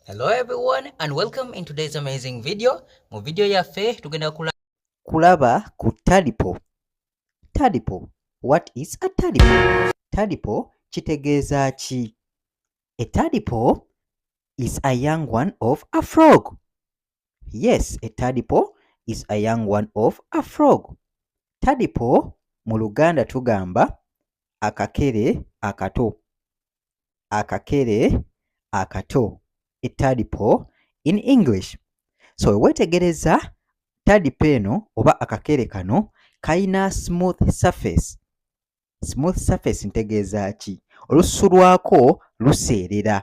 Hello everyone and welcome in today's amazing video. Mu video yaffe tugenda kulaba ku tadpole. Tadpole. What is a tadpole? Tadpole kitegeeza ki? A tadpole is a young one of a frog. Yes, a tadpole is a young one of a frog. Tadpole mu Luganda tugamba akakere akato. Akakere akato. A tadpole in English. So wetegereza tadpole eno oba akakere kano kayina smooth surface. Smooth surface ntegeeza ki? Olususu lwako luseerera.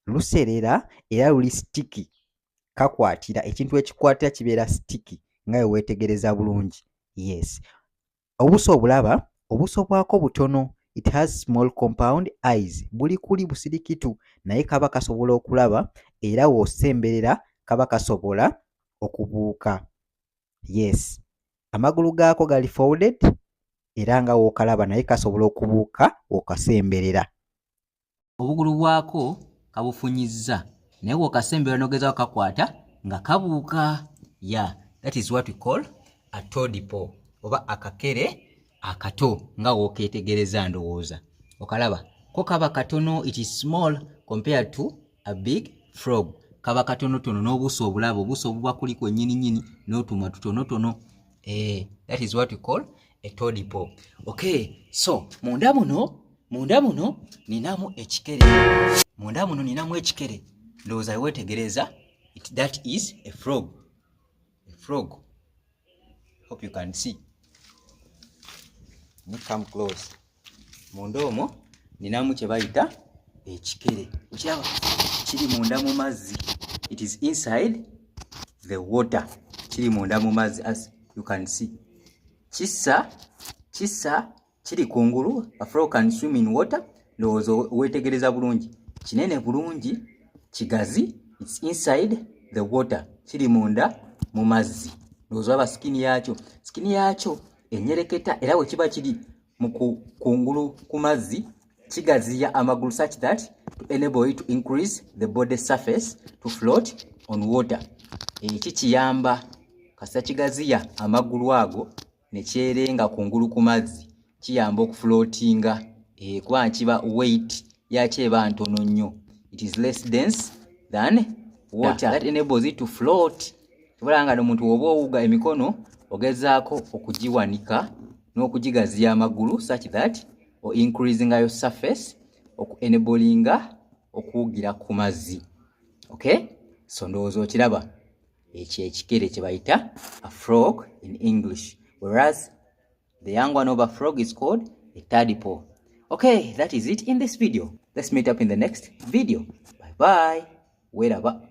Luseerera era luli sticky. Kakwatira ekintu ekikwatira kibeera sticky nga weetegereza bulungi. Yes. Obuso obulaba, obuso bwako butono. It has small compound eyes. Buli kuli busirikitu naye kaba kasobola okulaba era w'osemberera kaba kasobola okubuuka. Yes. Amagulu gaako gali folded era nga w'okalaba naye kasobola okubuuka okasemberera. obugulu bwako kabufunyizza naye w'okasemberera n'ogezaako kakwata nga kabuuka. Yeah, that is what we call a tadpole oba akakere akato nga w'okeetegereza ndowooza. Okalaba ko kaba katono, it is small compared to a big frog. Kaba katonotono n'obuso obulaba, obuso obuba kuliko nnyini n'otumwa tutonotono. That is what we call a tadpole. Okay, so munda muno ninamu ekikere. Munda muno ninamu ekikere. Ndowooza weetegereza, that is a frog. A frog. Hope you can see. Come close. Munda omwo ninamu kye bayita ekikere. Kiraba kiri munda mu mazzi. It is inside the water. Kiri munda mu mazzi as you can see. Kissa kiri kungulu. A frog can swim in water. Ndowooza weetegereza bulungi. Kinene bulungi, kigazi. It's inside the water. Kiri munda mu mazzi. Ndowooza aba skin yaakyo enyereketa era we kiba kiri mu kungulu ku mazzi kigaziya amagulu such that to enable it to increase the body surface to float on water. Kiyamba kasa kigaziya amagulu ago ne kyerenga kungulu ku mazzi kiyamba okufloatinga kuba kiba weight yakyo eba ntono nnyo. It is less dense than water. That enables it to float. Kibola nga n'omuntu oba owuga emikono ogezaako okugiwanika n'okugigaziya amagulu such that or increasing your surface enablinga okuwugira ku mazzi. Okay, so ndowooza okiraba ekyo ekikere kye bayita a frog in English, whereas the young one of a frog is called a tadpole. Okay, that is it in this video. Let's meet up in the next video. Bye bye. Weraba.